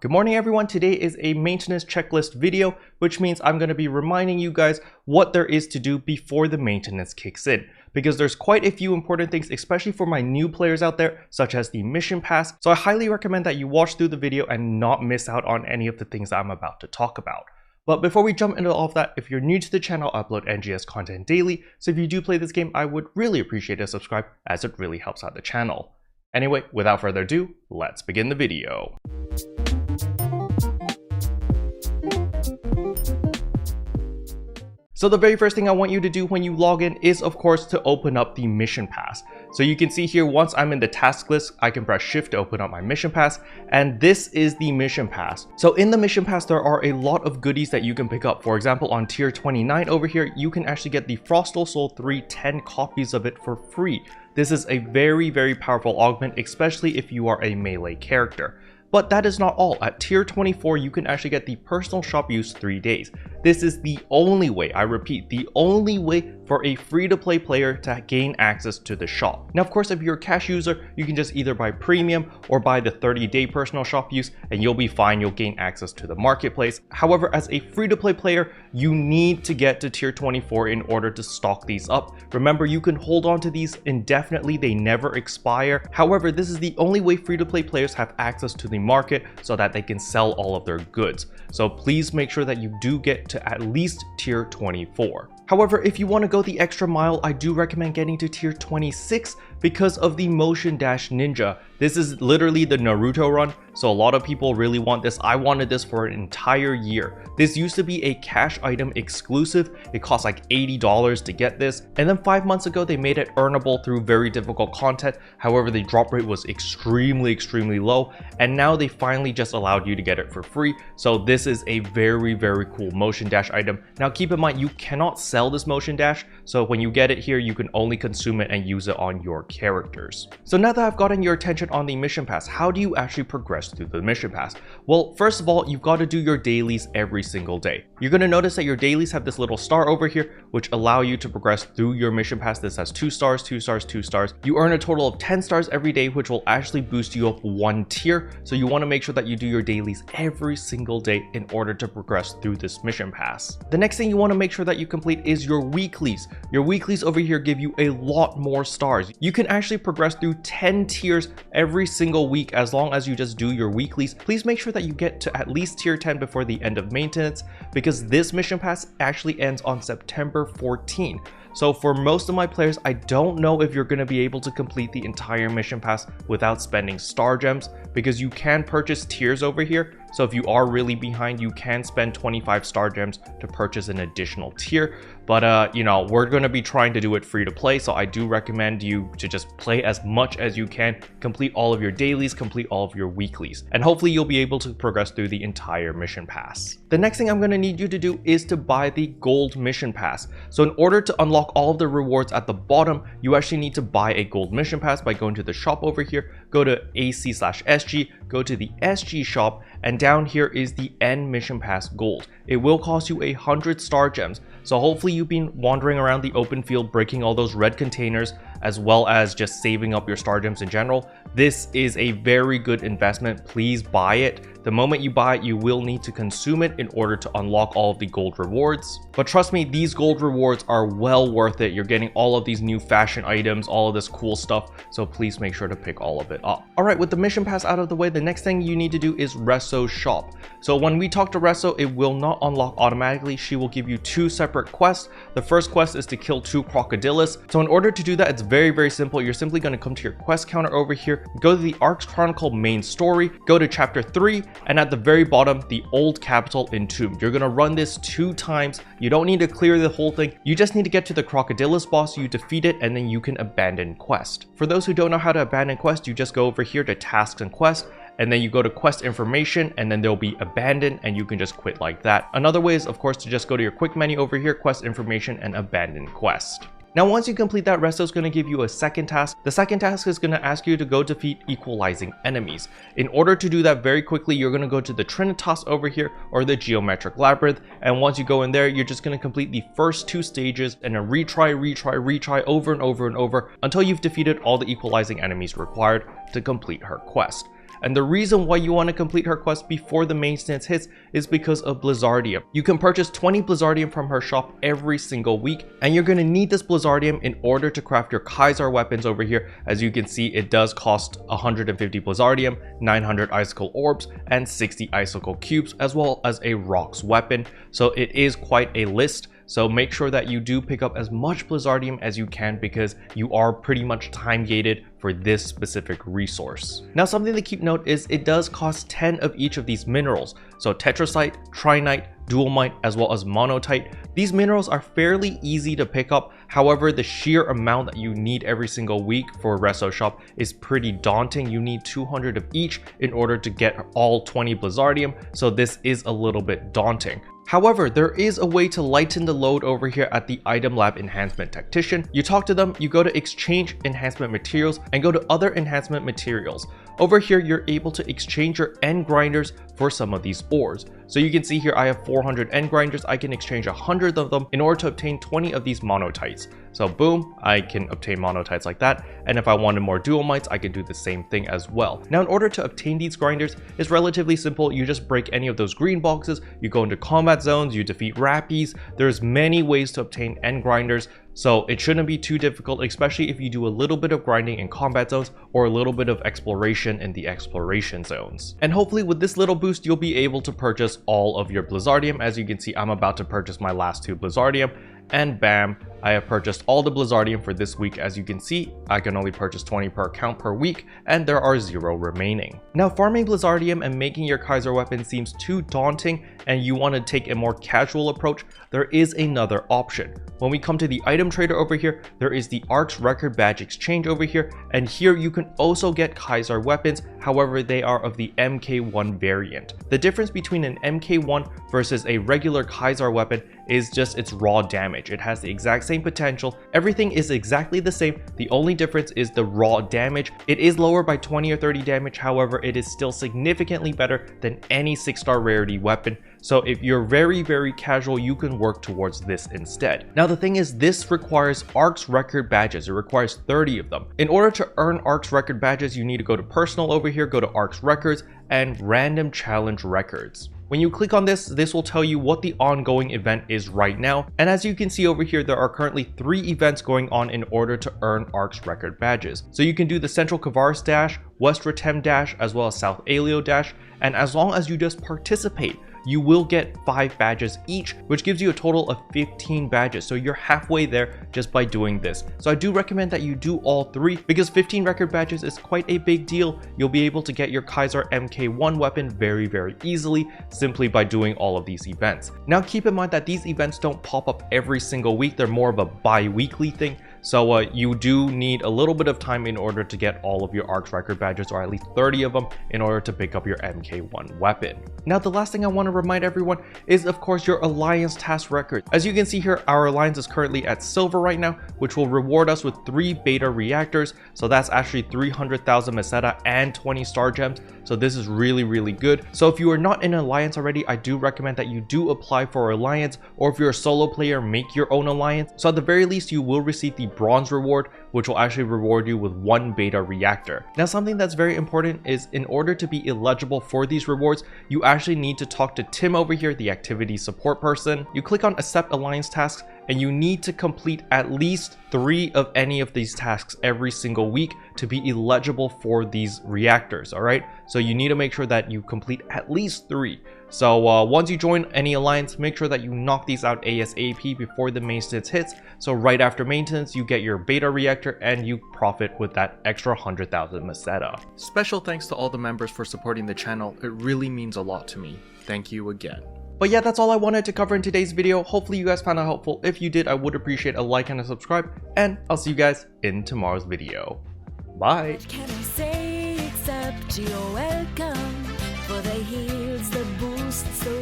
Good morning everyone, today is a maintenance checklist video, which means I'm going to be reminding you guys what there is to do before the maintenance kicks in. Because there's quite a few important things, especially for my new players out there, such as the mission pass. So I highly recommend that you watch through the video and not miss out on any of the things that I'm about to talk about. But before we jump into all of that, if you're new to the channel, I upload NGS content daily. So if you do play this game, I would really appreciate a subscribe as it really helps out the channel. Anyway, without further ado, let's begin the video. So the very first thing I want you to do when you log in is of course to open up the mission pass. So you can see here, once I'm in the task list, I can press shift to open up my mission pass, and this is the mission pass. So in the mission pass, there are a lot of goodies that you can pick up. For example, on tier 29 over here, you can actually get the Frostal Soul 3 10 copies of it for free. This is a very powerful augment, especially if you are a melee character. But that is not all. At tier 24, you can actually get the personal shop use 3 days. This is the only way, I repeat, the only way for a free-to-play player to gain access to the shop. Now, of course, if you're a cash user, you can just either buy premium or buy the 30-day personal shop use, and you'll be fine, you'll gain access to the marketplace. However, as a free-to-play player, you need to get to tier 24 in order to stock these up. Remember, you can hold on to these indefinitely, they never expire. However, this is the only way free-to-play players have access to the market so that they can sell all of their goods. So please make sure that you do get to at least tier 24. However, if you want to go the extra mile, I do recommend getting to tier 26 because of the Motion Dash Ninja. This is literally the Naruto run, so a lot of people really want this. I wanted this for an entire year. This used to be a cash item exclusive. It cost like $80 to get this, and then 5 months ago they made it earnable through very difficult content. However, the drop rate was extremely low, and now they finally just allowed you to get it for free. So this is a very cool Motion Dash item. Now keep in mind, you cannot sell this Motion Dash, so when you get it here, you can only consume it and use it on your characters. So now that I've gotten your attention on the mission pass, how do you actually progress through the mission pass? Well, first of all, you've got to do your dailies every single day. You're going to notice that your dailies have this little star over here, which allow you to progress through your mission pass. This has 2 stars, 2 stars, 2 stars. You earn a total of 10 stars every day, which will actually boost you up 1 tier. So you want to make sure that you do your dailies every single day in order to progress through this mission pass. The next thing you want to make sure that you complete is your weeklies. Your weeklies over here give you a lot more stars. You can actually progress through 10 tiers every single week as long as you just do your weeklies. Please make sure that you get to at least tier 10 before the end of maintenance, because this mission pass actually ends on September 14. So for most of my players, I don't know if you're going to be able to complete the entire mission pass without spending star gems, because you can purchase tiers over here. So if you are really behind, you can spend 25 star gems to purchase an additional tier. But you know, we're going to be trying to do it free to play, so I do recommend you to just play as much as you can, complete all of your dailies, complete all of your weeklies, and hopefully you'll be able to progress through the entire mission pass. The next thing I'm going to need you to do is to buy the gold mission pass. So in order to unlock all of the rewards at the bottom, you actually need to buy a gold mission pass by going to the shop over here, go to AC/SG, go to the SG shop, and down here is the N mission pass gold. It will cost you 100 star gems. So hopefully you've been wandering around the open field, breaking all those red containers, as well as just saving up your star gems in general. This is a very good investment. Please buy it. The moment you buy it, you will need to consume it in order to unlock all of the gold rewards. But trust me, these gold rewards are well worth it. You're getting all of these new fashion items, all of this cool stuff. So please make sure to pick all of it up. All right, with the mission pass out of the way, the next thing you need to do is Reso's shop. So when we talk to Reso, it will not unlock automatically. She will give you 2 separate quests. The first quest is to kill 2 crocodilus. So in order to do that, it's very simple. You're simply going to come to your quest counter over here, go to the Arcs Chronicle main story, go to chapter 3, and at the very bottom, the Old Capital Entombed. You're going to run this 2 times. You don't need to clear the whole thing. You just need to get to the crocodilus boss, you defeat it, and then you can abandon quest. For those who don't know how to abandon quest, you just go over here to tasks and quests, and then you go to quest information, and then they'll be abandoned, and you can just quit like that. Another way is, of course, to just go to your quick menu over here, quest information, and abandon quest. Now, once you complete that, Reso is going to give you a second task. The second task is going to ask you to go defeat equalizing enemies. In order to do that very quickly, you're going to go to the Trinitas over here, or the Geometric Labyrinth. And once you go in there, you're just going to complete the first 2 stages and a retry over and over until you've defeated all the equalizing enemies required to complete her quest. And the reason why you want to complete her quest before the main stance hits is because of Blizzardium. You can purchase 20 Blizzardium from her shop every single week, and you're going to need this Blizzardium in order to craft your Kaizaar weapons over here. As you can see, it does cost 150 Blizzardium, 900 Icicle Orbs, and 60 Icicle Cubes, as well as a Rocks weapon. So it is quite a list. So make sure that you do pick up as much Blizzardium as you can, because you are pretty much time gated for this specific resource. Now, something to keep note is it does cost 10 of each of these minerals. So Tetracite, Trinite, Dualmite, as well as Monotite. These minerals are fairly easy to pick up. However, the sheer amount that you need every single week for Reso shop is pretty daunting. You need 200 of each in order to get all 20 Blizzardium. So this is a little bit daunting. However, there is a way to lighten the load over here at the Item Lab Enhancement Tactician. You talk to them, you go to Exchange Enhancement Materials, and go to Other Enhancement Materials. Over here, you're able to exchange your end grinders for some of these ores. So you can see here, I have 400 end grinders. I can exchange 100 of them in order to obtain 20 of these monotites. So boom, I can obtain monotites like that. And if I wanted more dualmites, I could do the same thing as well. Now, in order to obtain these grinders, it's relatively simple. You just break any of those green boxes, you go into combat zones, you defeat rappies. There's many ways to obtain end grinders. So it shouldn't be too difficult, especially if you do a little bit of grinding in combat zones or a little bit of exploration in the exploration zones. And hopefully with this little boost, you'll be able to purchase all of your Blizzardium. As you can see, I'm about to purchase my last 2 Blizzardium, and bam, I have purchased all the Blizzardium for this week. As you can see, I can only purchase 20 per account per week, and there are 0 remaining. Now, farming Blizzardium and making your Kaizaar weapon seems too daunting and you want to take a more casual approach, there is another option. When we come to the item trader over here, there is the Ark's Record Badge Exchange over here, and here you can also get Kaizaar weapons. However, they are of the MK1 variant. The difference between an MK1 versus a regular Kaizaar weapon is just its raw damage. It has the exact same potential. Everything is exactly the same. The only difference is the raw damage. It is lower by 20 or 30 damage. However, it is still significantly better than any 6-star rarity weapon. So if you're very casual, you can work towards this instead. Now, the thing is, this requires Ark's Record badges. It requires 30 of them. In order to earn Ark's Record badges, you need to go to personal over here, go to Ark's Records, and random challenge records. When you click on this, this will tell you what the ongoing event is right now. And as you can see over here, there are currently 3 events going on in order to earn Ark's Record badges. So you can do the Central Kavaris Dash, West Ratem Dash, as well as South Alio Dash. And as long as you just participate, you will get 5 badges each, which gives you a total of 15 badges. So you're halfway there just by doing this. So I do recommend that you do all 3, because 15 record badges is quite a big deal. You'll be able to get your Kaizaar MK1 weapon very easily simply by doing all of these events. Now, keep in mind that these events don't pop up every single week. They're more of a bi-weekly thing. So you do need a little bit of time in order to get all of your Ark's Record badges, or at least 30 of them, in order to pick up your MK1 weapon. Now, the last thing I want to remind everyone is, of course, your Alliance task record. As you can see here, our Alliance is currently at Silver right now, which will reward us with 3 Beta Reactors. So that's actually 300,000 Meseta and 20 Star Gems. So this is really good. So if you are not in Alliance already, I do recommend that you do apply for Alliance, or if you're a solo player, make your own Alliance. So at the very least, you will receive the Bronze reward, which will actually reward you with 1 Beta Reactor. Now, something that's very important is, in order to be eligible for these rewards, you actually need to talk to Tim over here, the activity support person. You click on Accept Alliance Tasks, and you need to complete at least 3 of any of these tasks every single week to be eligible for these reactors. All right, so you need to make sure that you complete at least 3. So once you join any alliance, make sure that you knock these out ASAP before the maintenance hits. So right after maintenance, you get your Beta Reactor and you profit with that extra 100,000 Meseta. Special thanks to all the members for supporting the channel. It really means a lot to me. Thank you again. But yeah, that's all I wanted to cover in today's video. Hopefully you guys found it helpful. If you did, I would appreciate a like and a subscribe, and I'll see you guys in tomorrow's video. Bye. What can I say except you're welcome for the heals, the boosts, the